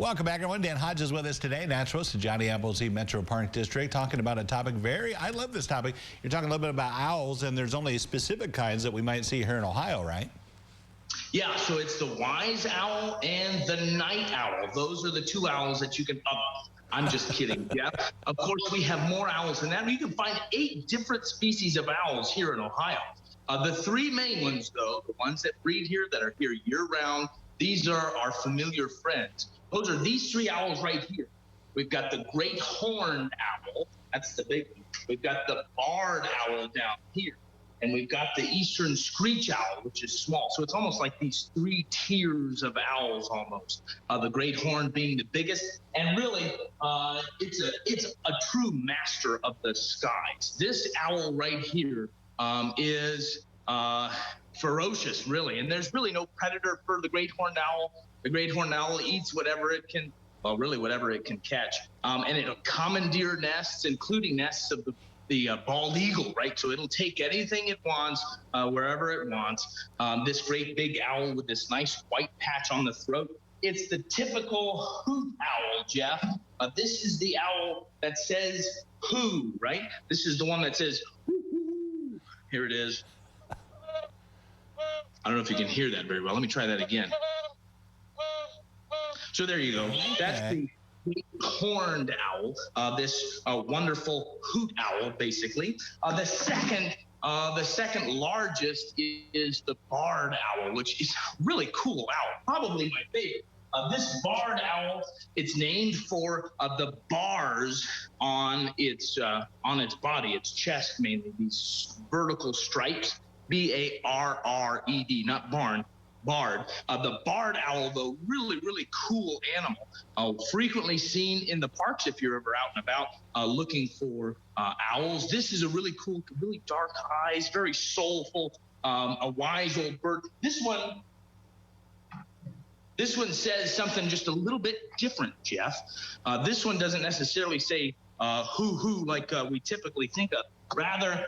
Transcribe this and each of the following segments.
Welcome back, everyone. Dan Hodges is with us today, naturalist at Johnny Appleseed Metro Park District, talking about a topic I love this topic. You're talking a little bit about owls, and there's only specific kinds that we might see here in Ohio, right? Yeah, so it's the wise owl and the night owl. Those are the two owls that you can... I'm just kidding, Jeff. Of course, we have more owls than that. You can find 8 different species of owls here in Ohio. The 3 main ones, though, the ones that breed here, that are here year-round, these are our familiar friends. Those are these 3 owls right here. We've got the great horned owl. That's the big one. We've got the barred owl down here. And we've got the eastern screech owl, which is small. So it's almost like these 3 tiers of owls almost. The great horn being the biggest. And really, it's a true master of the skies. This owl right here is ferocious, really. And there's really no predator for the great horned owl. The great horned owl eats whatever it can, well, really whatever it can catch. And it'll commandeer nests, including nests of the bald eagle, right? So it'll take anything it wants, wherever it wants. This great big owl with this nice white patch on the throat. It's the typical hoot owl, Jeff. This is the owl that says who, right? This is the one that says whoo, whoo, whoo. Here it is. I don't know if you can hear that very well. Let me try that again. So there you go. That's the horned owl, this wonderful hoot owl, basically. The second largest is the barred owl, which is a really cool owl, probably my favorite. This barred owl, it's named for the bars on its body, its chest mainly, these vertical stripes, B-A-R-R-E-D, not barn. Barred. The barred owl, though, really cool animal. Frequently seen in the parks if you're ever out and about looking for owls. This is a really cool, really dark eyes, very soulful, a wise old bird. This one says something just a little bit different, Jeff. This one doesn't necessarily say who like we typically think of. Rather,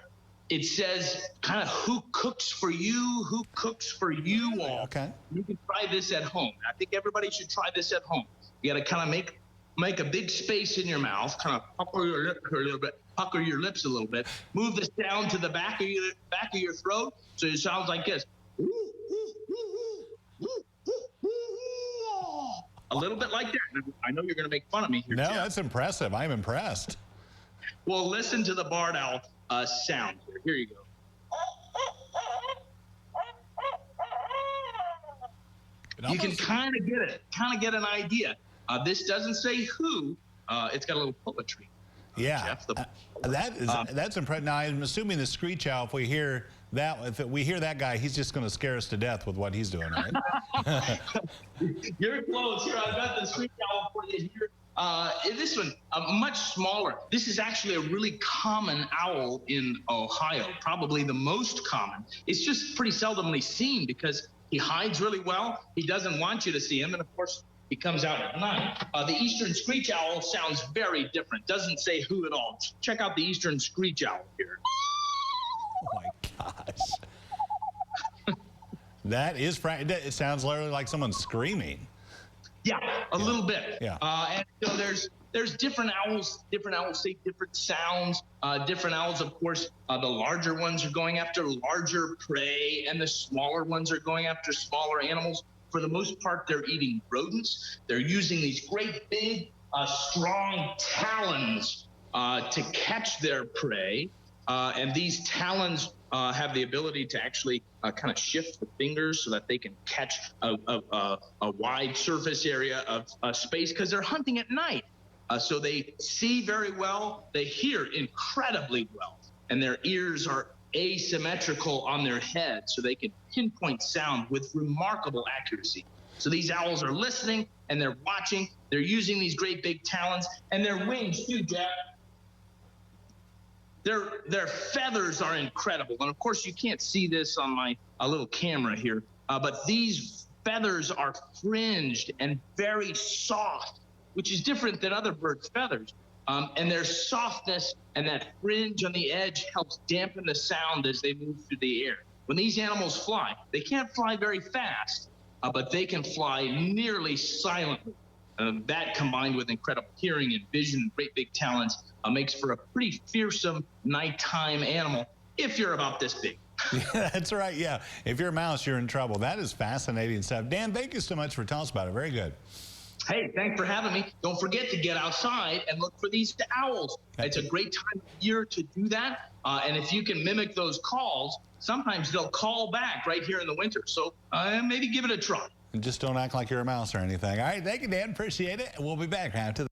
it says kind of who cooks for you all. Okay. You can try this at home. I think everybody should try this at home. You got to kind of make a big space in your mouth, kind of pucker your lips a little bit. Move this down to the back of your throat, so it sounds like this. A little bit like that. I know you're going to make fun of me here. No, Jeff. that's impressive. I'm impressed. Well, listen to the barred owl sound. Here you go. You can kind of get an idea. This doesn't say who. It's got a little poetry. Yeah, Jeff, that's impressive. Now I'm assuming the screech owl. If we hear that guy, he's just going to scare us to death with what he's doing, right? You're close. Here, I've got the screech owl for you here. This one, much smaller. This is actually a really common owl in Ohio, probably the most common. It's just pretty seldomly seen because he hides really well. He doesn't want you to see him, and of course, he comes out at night. The eastern screech owl sounds very different. Doesn't say who at all. Check out the eastern screech owl here. Oh my gosh. That is it sounds literally like someone screaming. Yeah, a little bit. Yeah. And so there's different owls. Different owls say different sounds. Different owls, of course, the larger ones are going after larger prey, and the smaller ones are going after smaller animals. For the most part, they're eating rodents. They're using these great big, strong talons to catch their prey. And these talons have the ability to actually kind of shift the fingers so that they can catch a wide surface area of space because they're hunting at night. So they see very well, they hear incredibly well, and their ears are asymmetrical on their head so they can pinpoint sound with remarkable accuracy. So these owls are listening and they're watching, they're using these great big talons, and their wings too, Jack. Their feathers are incredible. And of course, you can't see this on my little camera here, but these feathers are fringed and very soft, which is different than other birds' feathers. And their softness and that fringe on the edge helps dampen the sound as they move through the air. When these animals fly, they can't fly very fast, but they can fly nearly silently. That combined with incredible hearing and vision and great big talons makes for a pretty fearsome nighttime animal if you're about this big. Yeah, that's right. Yeah. If you're a mouse, you're in trouble. That is fascinating stuff. Dan, thank you so much for telling us about it. Very good. Hey, thanks for having me. Don't forget to get outside and look for these owls. It's a great time of year to do that. And if you can mimic those calls, sometimes they'll call back right here in the winter. So maybe give it a try. And just don't act like you're a mouse or anything. All right. Thank you, Dan. Appreciate it. We'll be back after